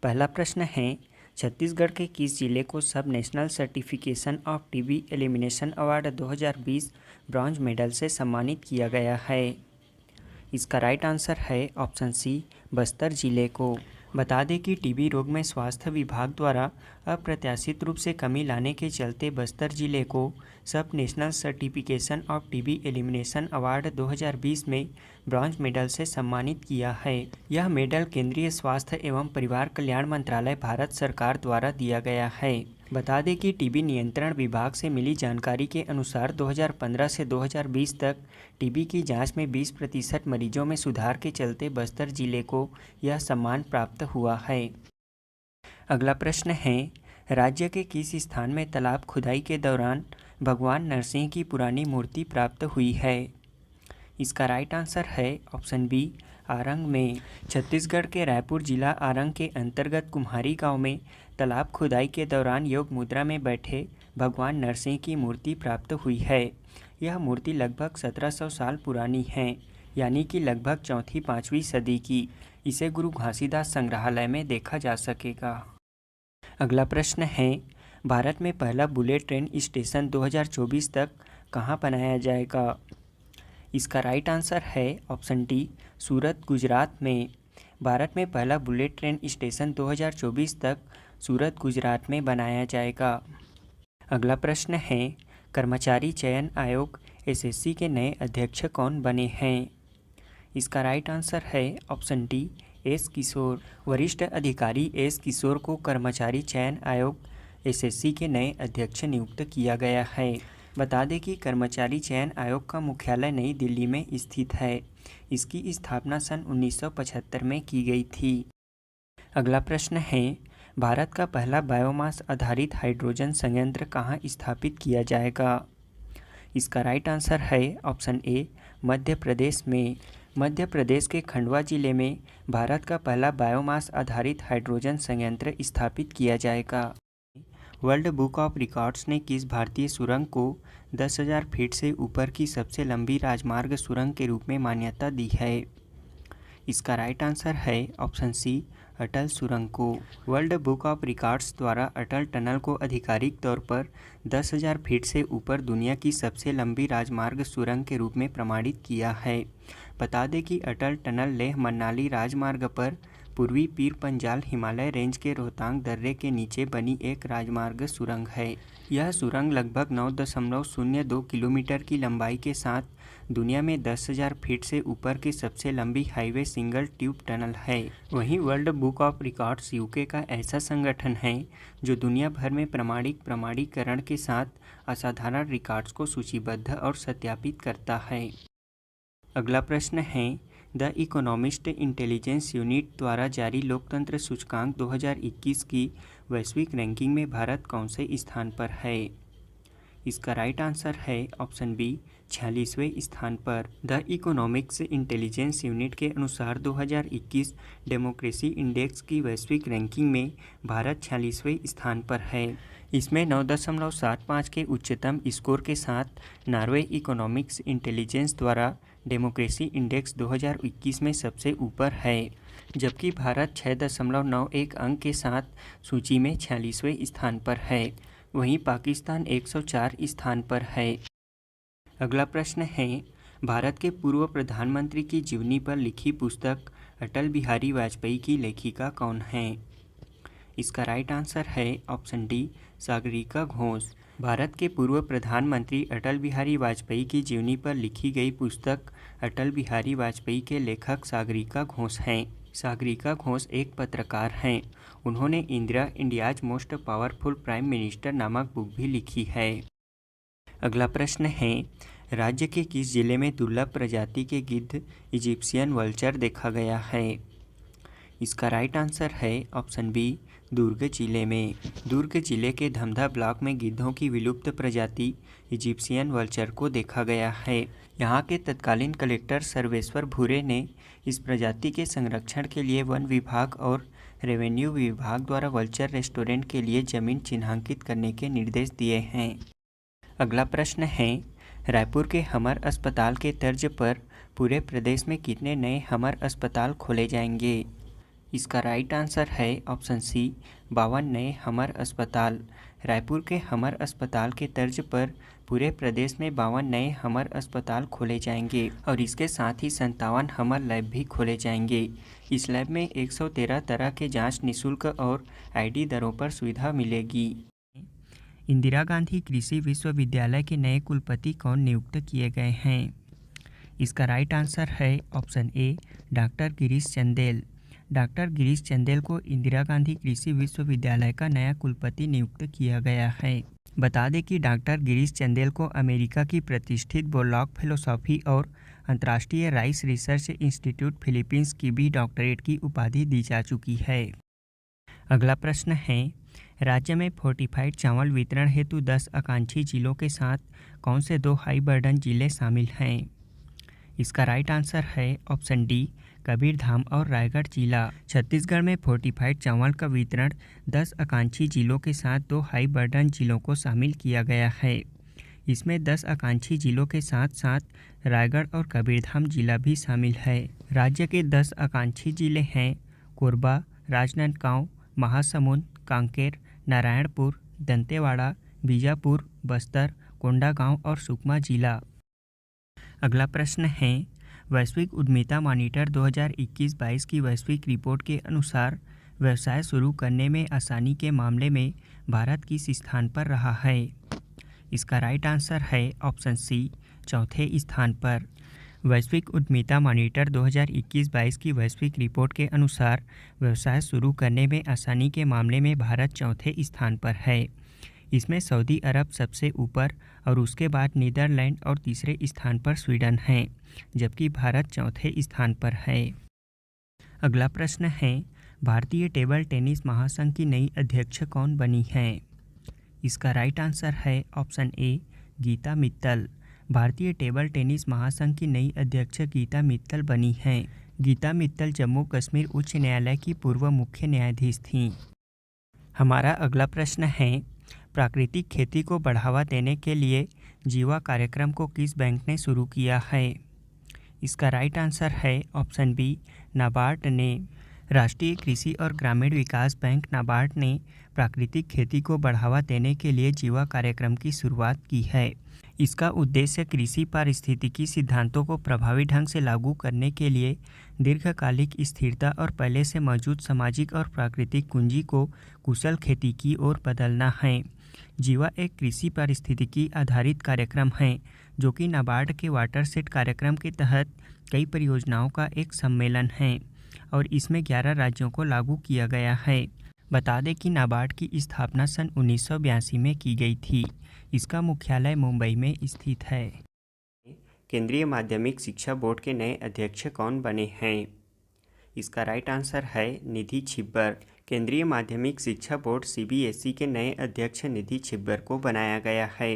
पहला प्रश्न है, छत्तीसगढ़ के किस जिले को सब national certification of TB elimination award 2020 bronze medal से सम्मानित किया गया है? इसका राइट आंसर है ऑप्शन सी, बस्तर जिले को। बता दें कि टीबी रोग में स्वास्थ्य विभाग द्वारा अप्रत्याशित रूप से कमी लाने के चलते बस्तर जिले को सब national certification of TB elimination award 2020 में ब्रॉन्ज मेडल से सम्मानित किया है। यह मेडल केंद्रीय स्वास्थ्य एवं परिवार कल्याण मंत्रालय भारत सरकार द्वारा दिया गया है। बता दें कि टीबी नियंत्रण विभाग से मिली जानकारी के अनुसार 2015 से 2020 तक टीबी की जांच में 20% मरीजों में सुधार के चलते बस्तर जिले को यह सम्मान प्राप्त हुआ है। अगला प्रश्न है, राज्य के किस स्थान में तालाब खुदाई के दौरान भगवान नरसिंह की पुरानी मूर्ति प्राप्त हुई है? इसका राइट आंसर है ऑप्शन बी, आरंग में। छत्तीसगढ़ के रायपुर जिला आरंग के अंतर्गत कुम्हारी गांव में तालाब खुदाई के दौरान योग मुद्रा में बैठे भगवान नरसिंह की मूर्ति प्राप्त हुई है। यह मूर्ति लगभग 1700 साल पुरानी है, यानी कि लगभग चौथी 5वीं सदी की। इसे गुरु घासीदास संग्रहालय में देखा जा सकेगा। अगला प्रश्न है, भारत में पहला बुलेट ट्रेन स्टेशन 2024 तक कहाँ बनाया जाएगा? इसका राइट आंसर है ऑप्शन डी, सूरत गुजरात में। भारत में पहला बुलेट ट्रेन स्टेशन 2024 तक सूरत गुजरात में बनाया जाएगा। अगला प्रश्न है, कर्मचारी चयन आयोग एसएससी के नए अध्यक्ष कौन बने हैं? इसका राइट आंसर है ऑप्शन डी, एस किशोर। वरिष्ठ अधिकारी एस किशोर को कर्मचारी चयन आयोग एसएससी के नए अध्यक्ष नियुक्त किया गया है। बता दें कि कर्मचारी चयन आयोग का मुख्यालय नई दिल्ली में स्थित है। इसकी स्थापना सन 1975 में की गई थी। अगला प्रश्न है, भारत का पहला बायोमास आधारित हाइड्रोजन संयंत्र कहाँ स्थापित किया जाएगा? इसका राइट आंसर है ऑप्शन ए, मध्य प्रदेश में। मध्य प्रदेश के खंडवा जिले में भारत का पहला बायोमास आधारित हाइड्रोजन संयंत्र स्थापित किया जाएगा। वर्ल्ड बुक ऑफ रिकॉर्ड्स ने किस भारतीय सुरंग को 10,000 फीट से ऊपर की सबसे लंबी राजमार्ग सुरंग के रूप में मान्यता दी है? इसका राइट आंसर है ऑप्शन सी, अटल सुरंग को। वर्ल्ड बुक ऑफ रिकॉर्ड्स द्वारा अटल टनल को आधिकारिक तौर पर 10,000 फीट से ऊपर दुनिया की सबसे लंबी राजमार्ग सुरंग के रूप में प्रमाणित किया है। बता दें कि अटल टनल लेह मनाली राजमार्ग पर पूर्वी पीर पंजाल हिमालय रेंज के रोहतांग दर्रे के नीचे बनी एक राजमार्ग सुरंग है। यह सुरंग लगभग 9.02 किलोमीटर की लंबाई के साथ दुनिया में 10,000 फीट से ऊपर की सबसे लंबी हाईवे सिंगल ट्यूब टनल है। वहीं world book of records UK का ऐसा संगठन है जो दुनिया भर में प्रमाणीकरण के साथ असाधारण रिकॉर्ड्स को सूचीबद्ध और सत्यापित करता है। अगला प्रश्न है, द इकोनॉमिस्ट इंटेलिजेंस यूनिट द्वारा जारी लोकतंत्र सूचकांक 2021 की वैश्विक रैंकिंग में भारत कौन से स्थान पर है? इसका राइट आंसर है ऑप्शन बी, 46वें स्थान पर। द इकोनॉमिक्स इंटेलिजेंस यूनिट के अनुसार 2021 डेमोक्रेसी इंडेक्स की वैश्विक रैंकिंग में भारत 46वें स्थान पर है। इसमें 9.75 के उच्चतम स्कोर के साथ नॉर्वे इकोनॉमिक्स इंटेलिजेंस द्वारा डेमोक्रेसी इंडेक्स 2021 में सबसे ऊपर है, जबकि भारत 6.91 अंक के साथ सूची में 46वें स्थान पर है। वहीं पाकिस्तान 104 स्थान पर है। अगला प्रश्न है, भारत के पूर्व प्रधानमंत्री की जीवनी पर लिखी पुस्तक अटल बिहारी वाजपेयी की लेखिका कौन है? इसका राइट आंसर है ऑप्शन डी, सागरिका घोष। भारत के पूर्व प्रधानमंत्री अटल बिहारी वाजपेयी की जीवनी पर लिखी गई पुस्तक अटल बिहारी वाजपेयी के लेखक सागरिका घोष हैं। सागरिका घोष एक पत्रकार हैं। उन्होंने India's most powerful prime minister नामक बुक भी लिखी है। अगला प्रश्न है, राज्य के किस जिले में दुर्लभ प्रजाति के गिद्ध इजिप्शियन वल्चर देखा गया है? इसका राइट आंसर है ऑप्शन बी, दुर्ग जिले में। दुर्ग जिले के धमधा ब्लॉक में गिद्धों की विलुप्त प्रजाति इजिप्शियन वल्चर को देखा गया है। यहाँ के तत्कालीन कलेक्टर सर्वेश्वर भूरे ने इस प्रजाति के संरक्षण के लिए वन विभाग और रेवेन्यू विभाग द्वारा वल्चर रेस्टोरेंट के लिए जमीन चिन्हांकित करने के निर्देश दिए हैं। अगला प्रश्न है, रायपुर के हमर अस्पताल के तर्ज पर पूरे प्रदेश में कितने नए हमर अस्पताल खोले जाएंगे? इसका राइट आंसर है ऑप्शन सी 52 नए हमर अस्पताल। रायपुर के हमर अस्पताल के तर्ज पर पूरे प्रदेश में 52 नए हमर अस्पताल खोले जाएंगे और इसके साथ ही 57 हमर लैब भी खोले जाएंगे। इस लैब में 113 तरह के जांच निःशुल्क और आईडी दरों पर सुविधा मिलेगी। इंदिरा गांधी कृषि विश्वविद्यालय के नए कुलपति कौन नियुक्त किए गए हैं? इसका राइट आंसर है option A doctor Girish Chandel. Doctor Girish Chandel को इंदिरा गांधी कृषि विश्वविद्यालय का नया कुलपति नियुक्त किया गया है। बता दें कि डॉक्टर गिरीश चंदेल को अमेरिका की प्रतिष्ठित बोरलॉग फिलोसॉफी और अंतर्राष्ट्रीय राइस रिसर्च इंस्टीट्यूट फिलीपींस की भी डॉक्टरेट की उपाधि दी जा चुकी है। अगला प्रश्न है, राज्य में फोर्टिफाइड चावल वितरण हेतु 10 आकांक्षी जिलों के साथ कौन से 2 हाई बर्डन जिले शामिल हैं? इसका राइट आंसर है ऑप्शन डी कबीरधाम और रायगढ़ जिला। छत्तीसगढ़ में फोर्टिफाइड चावल का वितरण 10 आकांक्षी जिलों के साथ 2 हाई बर्डन जिलों को शामिल किया गया है। इसमें 10 आकांक्षी जिलों के साथ साथ रायगढ़ और कबीरधाम जिला भी शामिल है। राज्य के 10 आकांक्षी जिले हैं कोरबा, राजनांदगांव, महासमुंद, कांकेर, नारायणपुर, दंतेवाड़ा, बीजापुर, बस्तर, कोंडागांव और सुकमा जिला। अगला प्रश्न है, वैश्विक उद्यमिता मॉनिटर 2021-22 की वैश्विक रिपोर्ट के अनुसार व्यवसाय शुरू करने में आसानी के मामले में भारत किस स्थान पर रहा है? इसका राइट आंसर है ऑप्शन सी चौथे स्थान पर। वैश्विक उद्यमिता मॉनिटर 2021-22 की वैश्विक रिपोर्ट के अनुसार व्यवसाय शुरू करने में आसानी के मामले में भारत चौथे स्थान पर है। इसमें सऊदी अरब सबसे ऊपर और उसके बाद नीदरलैंड और तीसरे स्थान पर स्वीडन है, जबकि भारत चौथे स्थान पर है। अगला प्रश्न है, भारतीय टेबल टेनिस महासंघ की नई अध्यक्ष कौन बनी है? इसका राइट आंसर है ऑप्शन ए गीता मित्तल। भारतीय टेबल टेनिस महासंघ की नई अध्यक्ष गीता मित्तल बनी हैं। गीता मित्तल जम्मू कश्मीर उच्च न्यायालय की पूर्व मुख्य न्यायाधीश थीं। हमारा अगला प्रश्न है, प्राकृतिक खेती को बढ़ावा देने के लिए जीवा कार्यक्रम को किस बैंक ने शुरू किया है? इसका राइट आंसर है ऑप्शन बी नाबार्ड ने। राष्ट्रीय कृषि और ग्रामीण विकास बैंक नाबार्ड ने प्राकृतिक खेती को बढ़ावा देने के लिए जीवा कार्यक्रम की शुरुआत की है। इसका उद्देश्य कृषि पारिस्थितिकी सिद्धांतों को प्रभावी ढंग से लागू करने के लिए दीर्घकालिक स्थिरता और पहले से मौजूद सामाजिक और प्राकृतिक पूंजी को कुशल खेती की ओर बदलना है। जीवा एक कृषि पारिस्थितिकी आधारित कार्यक्रम है जो कि नाबार्ड के वाटरशेड कार्यक्रम के तहत कई परियोजनाओं का एक सम्मेलन है और इसमें 11 राज्यों को लागू किया गया है। बता दें कि नाबार्ड की स्थापना सन 1982 में की गई थी। इसका मुख्यालय मुंबई में स्थित है। केंद्रीय माध्यमिक शिक्षा बोर्ड के नए अध्यक्ष कौन बने हैं? इसका राइट आंसर है निधि छिब्बर। केंद्रीय माध्यमिक शिक्षा बोर्ड सीबीएसई के नए अध्यक्ष निधि छिब्बर को बनाया गया है।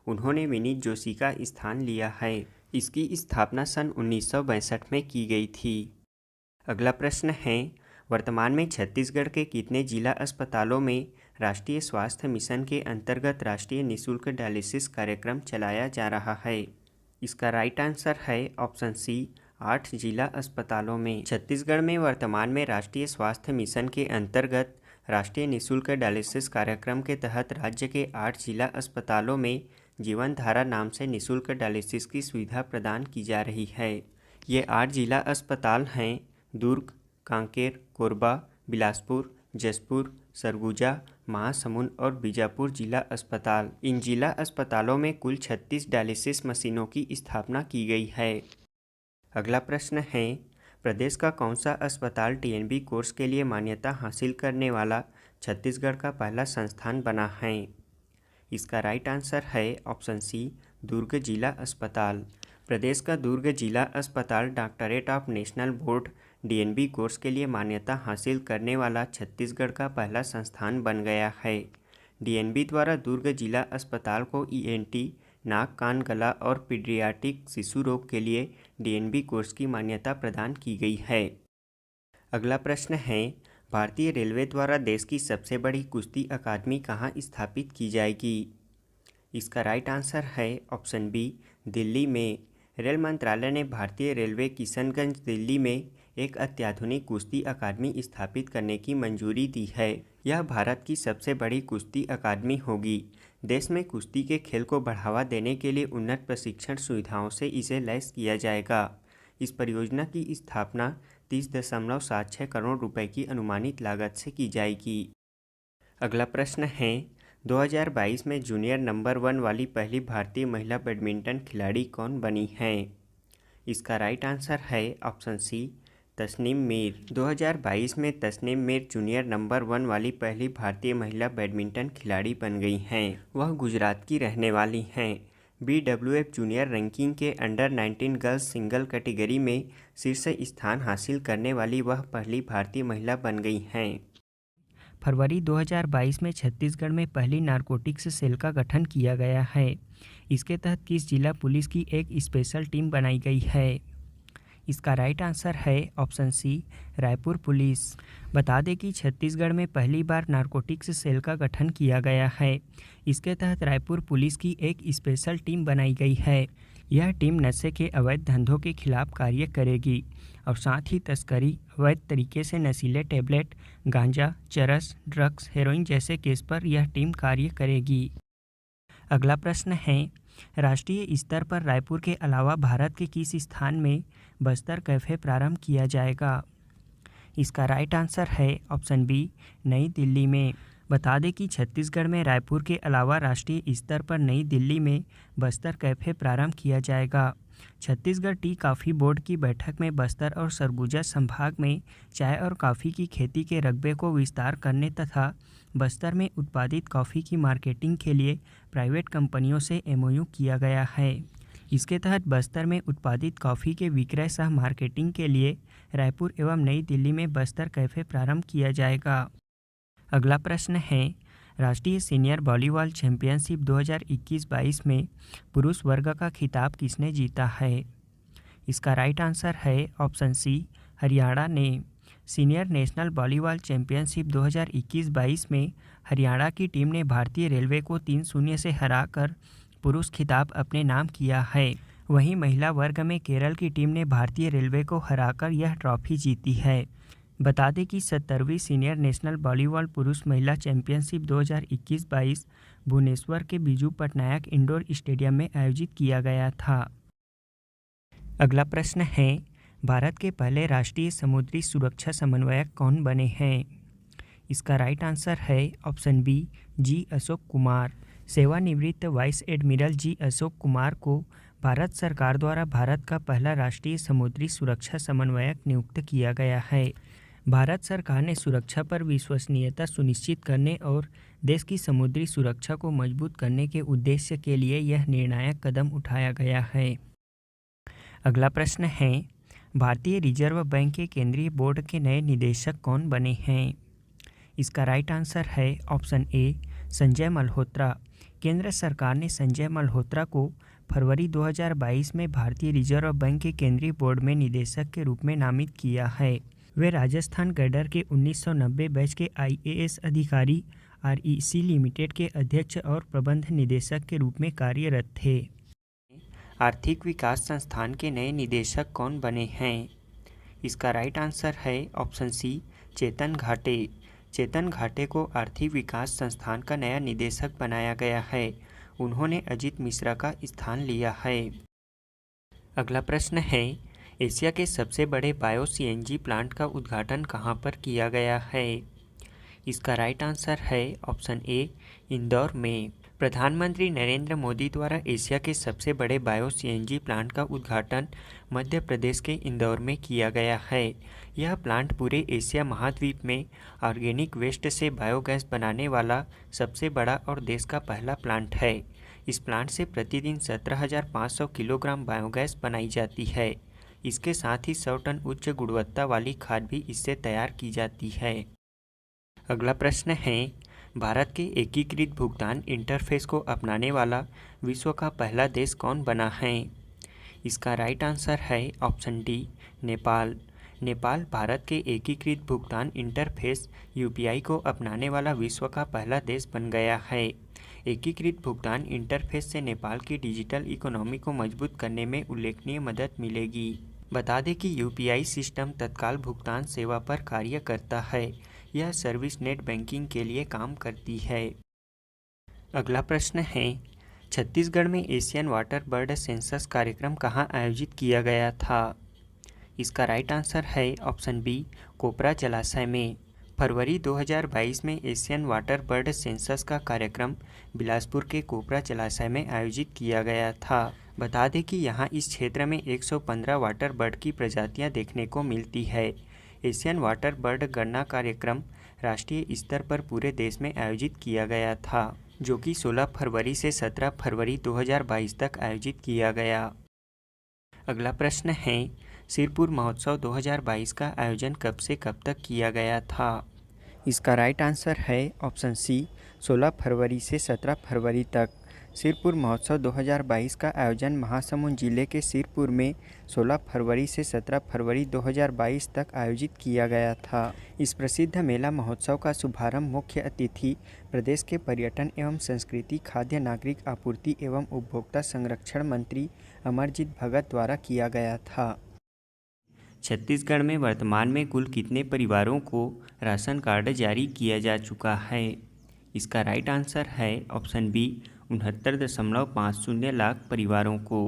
उन्होंने विनीत जोशी का स्थान लिया है। इसकी स्थापना सन 1962 में की गई थी। अगला प्रश्न है, वर्तमान में छत्तीसगढ़ के कितने जिला अस्पतालों में राष्ट्रीय स्वास्थ्य मिशन के अंतर्गत राष्ट्रीय निःशुल्क डायलिसिस कार्यक्रम चलाया जा रहा है? इसका राइट आंसर है ऑप्शन सी 8 जिला अस्पतालों में। छत्तीसगढ़ में वर्तमान में राष्ट्रीय स्वास्थ्य मिशन के अंतर्गत राष्ट्रीय निःशुल्क डायलिसिस कार्यक्रम के तहत राज्य के 8 जिला अस्पतालों में जीवन धारा नाम से निःशुल्क डायलिसिस की सुविधा प्रदान की जा रही है। ये 8 जिला अस्पताल हैं दुर्ग, कांकेर, कोरबा, बिलासपुर, जशपुर, सरगुजा, महासमुंद और बीजापुर जिला अस्पताल। इन जिला अस्पतालों में कुल 36 डायलिसिस मशीनों की स्थापना की गई है। अगला प्रश्न है, प्रदेश का कौन सा अस्पताल टीएनबी कोर्स के लिए मान्यता हासिल करने वाला छत्तीसगढ़ का पहला संस्थान बना है? इसका राइट आंसर है ऑप्शन सी दुर्ग जिला अस्पताल। प्रदेश का दुर्ग जिला अस्पताल doctorate of national board DNB course के लिए मान्यता हासिल करने वाला छत्तीसगढ़ का पहला संस्थान बन गया है। डीएनबी द्वारा दुर्ग जिला अस्पताल को ईएनटी, नाक कान गला और पीडियाट्रिक शिशु रोग के लिए डीएनबी कोर्स की मान्यता प्रदान की गई है। अगला प्रश्न है, भारतीय रेलवे द्वारा देश की सबसे बड़ी कुश्ती अकादमी कहाँ स्थापित की जाएगी? इसका राइट आंसर है ऑप्शन बी दिल्ली में। रेल मंत्रालय ने भारतीय रेलवे किशनगंज दिल्ली में एक अत्याधुनिक कुश्ती अकादमी स्थापित करने की मंजूरी दी है। यह भारत की सबसे बड़ी कुश्ती अकादमी होगी। देश में कुश्ती के खेल को बढ़ावा देने के लिए उन्नत प्रशिक्षण सुविधाओं से इसे लैस किया जाएगा। इस परियोजना की स्थापना 30.76 करोड़ रुपए की अनुमानित लागत से की जाएगी। अगला प्रश्न है, 2022 में जूनियर नंबर 1 वाली पहली भारतीय महिला बैडमिंटन खिलाड़ी कौन बनी है? इसका राइट आंसर है ऑप्शन सी, तस्नीम मीर। 2022 में तस्नीम मीर जूनियर नंबर 1 वाली पहली भारतीय महिला बैडमिंटन खिलाड़ी बन गई हैं। वह गुजरात की रहने वाली हैं। BWF जूनियर रैंकिंग के अंडर 19 गर्ल्स सिंगल कैटेगरी में शीर्ष स्थान हासिल करने वाली वह पहली भारतीय महिला बन गई हैं। फरवरी 2022 में छत्तीसगढ़ में पहली नारकोटिक्स सेल का गठन किया गया है। इसके तहत किस जिला पुलिस की एक स्पेशल टीम बनाई गई है? इसका राइट आंसर है ऑप्शन सी, रायपुर पुलिस। बता दें कि छत्तीसगढ़ में पहली बार नारकोटिक्स सेल का गठन किया गया है। इसके तहत रायपुर पुलिस की एक स्पेशल टीम बनाई गई है। यह टीम नशे के अवैध धंधों के खिलाफ कार्य करेगी और साथ ही तस्करी, अवैध तरीके से नशीले टैबलेट, गांजा, चरस, ड्रग्स, हेरोइन जैसे केस पर यह टीम कार्य करेगी। अगला प्रश्न है, राष्ट्रीय स्तर पर रायपुर के अलावा भारत के किस स्थान में बस्तर कैफ़े प्रारंभ किया जाएगा? इसका राइट आंसर है ऑप्शन बी, नई दिल्ली में। बता दें कि छत्तीसगढ़ में रायपुर के अलावा राष्ट्रीय स्तर पर नई दिल्ली में बस्तर कैफ़े प्रारंभ किया जाएगा। छत्तीसगढ़ टी कॉफ़ी बोर्ड की बैठक में बस्तर और सरगुजा संभाग में चाय और कॉफ़ी की खेती के रकबे को विस्तार करने तथा बस्तर में उत्पादित कॉफ़ी की मार्केटिंग के लिए प्राइवेट कंपनियों से MOU किया गया है। इसके तहत बस्तर में उत्पादित कॉफ़ी के विक्रय सह मार्केटिंग के लिए रायपुर एवं नई दिल्ली में बस्तर कैफ़े प्रारंभ किया जाएगा। अगला प्रश्न है, राष्ट्रीय सीनियर वॉलीबॉल चैंपियनशिप 2021-22 में पुरुष वर्ग का खिताब किसने जीता है? इसका राइट आंसर है ऑप्शन सी, हरियाणा ने। सीनियर नेशनल वॉलीबॉल चैंपियनशिप 2021-22 में हरियाणा की टीम ने भारतीय रेलवे को 3-0 से हराकर पुरुष खिताब अपने नाम किया है। वहीं महिला वर्ग में केरल की टीम ने भारतीय रेलवे को हराकर यह ट्रॉफी जीती है। बता दें कि 70वीं सीनियर नेशनल वॉलीबॉल पुरुष महिला चैंपियनशिप 2021-22 भुवनेश्वर के बिजू पटनायक इंडोर स्टेडियम में आयोजित किया गया था। अगला प्रश्न है, भारत के पहले राष्ट्रीय समुद्री सुरक्षा समन्वयक कौन बने हैं? इसका राइट आंसर है ऑप्शन बी, जी अशोक कुमार। सेवानिवृत्त vice admiral G Ashok Kumar को भारत सरकार द्वारा भारत का पहला राष्ट्रीय समुद्री सुरक्षा समन्वयक नियुक्त किया गया है। भारत सरकार ने सुरक्षा पर विश्वसनीयता सुनिश्चित करने और देश की समुद्री सुरक्षा को मजबूत करने के उद्देश्य के लिए यह निर्णायक कदम उठाया गया है। अगला प्रश्न है, भारतीय रिजर्व बैंक के केंद्रीय बोर्ड के नए निदेशक कौन बने हैं? इसका राइट आंसर है ऑप्शन ए, संजय मल्होत्रा। केंद्र सरकार ने संजय मल्होत्रा को फरवरी 2022 में भारतीय रिजर्व बैंक के केंद्रीय बोर्ड में निदेशक के रूप में नामित किया है। वे राजस्थान कैडर के 1990 बैच के IAS अधिकारी REC लिमिटेड के अध्यक्ष और प्रबंध निदेशक के रूप में कार्यरत थे। आर्थिक विकास संस्थान के नए निदेशक कौन बने हैं? इसका राइट आंसर है ऑप्शन सी, चेतन घाटे। चेतन घाटे को आर्थिक विकास संस्थान का नया निदेशक बनाया गया है। उन्होंने अजित मिश्रा का स्थान लिया है। अगला प्रश्न है, एशिया के सबसे बड़े बायो CNG प्लांट का उद्घाटन कहां पर किया गया है? इसका राइट आंसर है ऑप्शन ए, इंदौर में। प्रधानमंत्री नरेंद्र मोदी द्वारा एशिया के सबसे बड़े बायो CNG प्लांट का उद्घाटन मध्य प्रदेश के इंदौर में किया गया है। यह प्लांट पूरे एशिया महाद्वीप में ऑर्गेनिक वेस्ट से बायोगैस बनाने वाला सबसे बड़ा और देश का पहला प्लांट है। इस प्लांट से प्रतिदिन 17,500 किलोग्राम बायोगैस बनाई जाती है। इसके साथ ही 100 टन उच्च गुणवत्ता वाली खाद भी इससे तैयार की जाती है। अगला प्रश्न है, भारत के एकीकृत भुगतान इंटरफेस को अपनाने वाला विश्व का पहला देश कौन बना है? इसका राइट आंसर है ऑप्शन डी, नेपाल। नेपाल भारत के एकीकृत भुगतान इंटरफेस यूपीआई को अपनाने वाला विश्व का पहला देश बन गया है। एकीकृत भुगतान इंटरफेस से नेपाल की डिजिटल इकोनॉमी को मजबूत करने में उल्लेखनीय मदद मिलेगी। बता दें कि यूपीआई सिस्टम तत्काल भुगतान सेवा पर कार्य करता है। यह सर्विस नेट बैंकिंग के लिए काम करती है। अगला प्रश्न है, छत्तीसगढ़ में एशियन वाटर बर्ड सेंसस कार्यक्रम कहाँ आयोजित किया गया था? इसका राइट आंसर है ऑप्शन बी, कोपरा जलाशय में। फरवरी 2022 में एशियन वाटर बर्ड सेंसस का कार्यक्रम बिलासपुर के कोपरा जलाशय में आयोजित किया गया था। बता दें कि यहाँ इस क्षेत्र में 115 वाटर बर्ड की प्रजातियाँ देखने को मिलती है। एशियन वाटर बर्ड गणना कार्यक्रम राष्ट्रीय स्तर पर पूरे देश में आयोजित किया गया था, जो कि 16 फरवरी से 17 फरवरी 2022 तक आयोजित किया गया। अगला प्रश्न है, सिरपुर महोत्सव 2022 का आयोजन कब से कब तक किया गया था? इसका राइट आंसर है ऑप्शन सी, 16 फरवरी से 17 फरवरी तक। सिरपुर महोत्सव 2022 का आयोजन महासमुंद जिले के सिरपुर में 16 फरवरी से 17 फरवरी 2022 तक आयोजित किया गया था। इस प्रसिद्ध मेला महोत्सव का शुभारंभ मुख्य अतिथि प्रदेश के पर्यटन एवं संस्कृति, खाद्य नागरिक आपूर्ति एवं उपभोक्ता संरक्षण मंत्री अमरजीत भगत द्वारा किया गया था। छत्तीसगढ़ में वर्तमान में कुल कितने परिवारों को राशन कार्ड जारी किया जा चुका है? इसका राइट आंसर है ऑप्शन बी, 69.50 लाख परिवारों को।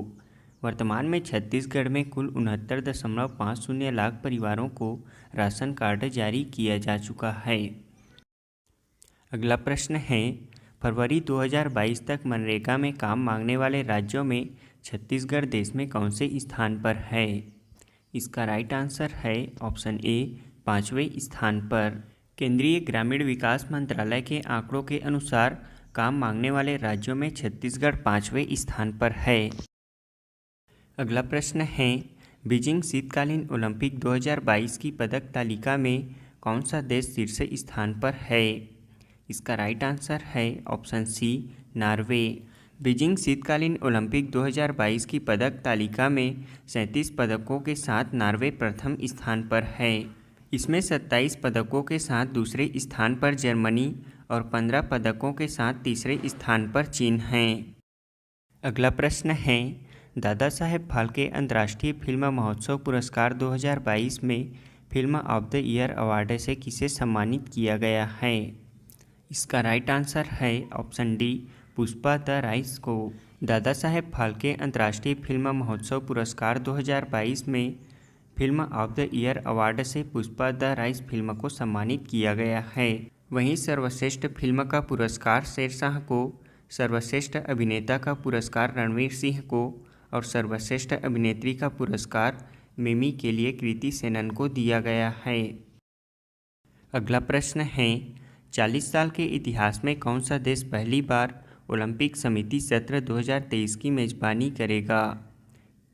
वर्तमान में छत्तीसगढ़ में कुल 69.50 लाख परिवारों को राशन कार्ड जारी किया जा चुका है। अगला प्रश्न है, फरवरी 2022 तक मनरेगा में काम मांगने वाले राज्यों में छत्तीसगढ़ देश में कौन से स्थान पर है? इसका राइट आंसर है ऑप्शन ए, 5वें स्थान पर। केंद्रीय ग्रामीण विकास मंत्रालय के आंकड़ों के अनुसार काम मांगने वाले राज्यों में छत्तीसगढ़ 5वें स्थान पर है। अगला प्रश्न है, बीजिंग शीतकालीन ओलंपिक 2022 की पदक तालिका में कौन सा देश शीर्ष स्थान पर है? इसका राइट आंसर है ऑप्शन सी, नॉर्वे। बीजिंग शीतकालीन ओलंपिक 2022 की पदक तालिका में 37 पदकों के साथ नॉर्वे प्रथम स्थान पर है। इसमें 27 पदकों के साथ दूसरे स्थान पर जर्मनी और 15 पदकों के साथ तीसरे स्थान पर चीन हैं। अगला प्रश्न है, दादा साहेब फाल्के अंतर्राष्ट्रीय फिल्म महोत्सव पुरस्कार 2022 में film of the year award से किसे सम्मानित किया गया है? इसका राइट आंसर है option D, Pushpa the rise को। दादा साहेब फाल्के अंतर्राष्ट्रीय फिल्म महोत्सव पुरस्कार 2022 में film of the year award से पुष्पा द राइज फिल्म को सम्मानित किया गया है। वहीं सर्वश्रेष्ठ फिल्म का पुरस्कार शेरशाह को, सर्वश्रेष्ठ अभिनेता का पुरस्कार रणवीर सिंह को और सर्वश्रेष्ठ अभिनेत्री का पुरस्कार मिमी के लिए कृति सेनन को दिया गया है। अगला प्रश्न है, 40 साल के इतिहास में कौन सा देश पहली बार ओलंपिक समिति सत्र 2023 की मेज़बानी करेगा?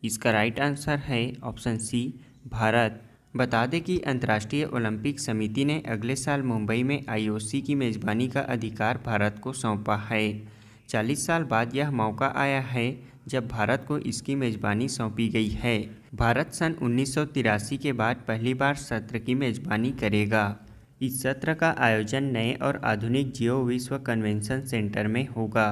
इसका राइट आंसर है ऑप्शन सी, भारत। बता दें कि अंतर्राष्ट्रीय ओलंपिक समिति ने अगले साल मुंबई में आईओसी की मेज़बानी का अधिकार भारत को सौंपा है। 40 साल बाद यह मौका आया है जब भारत को इसकी मेज़बानी सौंपी गई है। भारत सन 1983 के बाद पहली बार सत्र की मेज़बानी करेगा। इस सत्र का आयोजन नए और आधुनिक जियो विश्व कन्वेंशन सेंटर में होगा।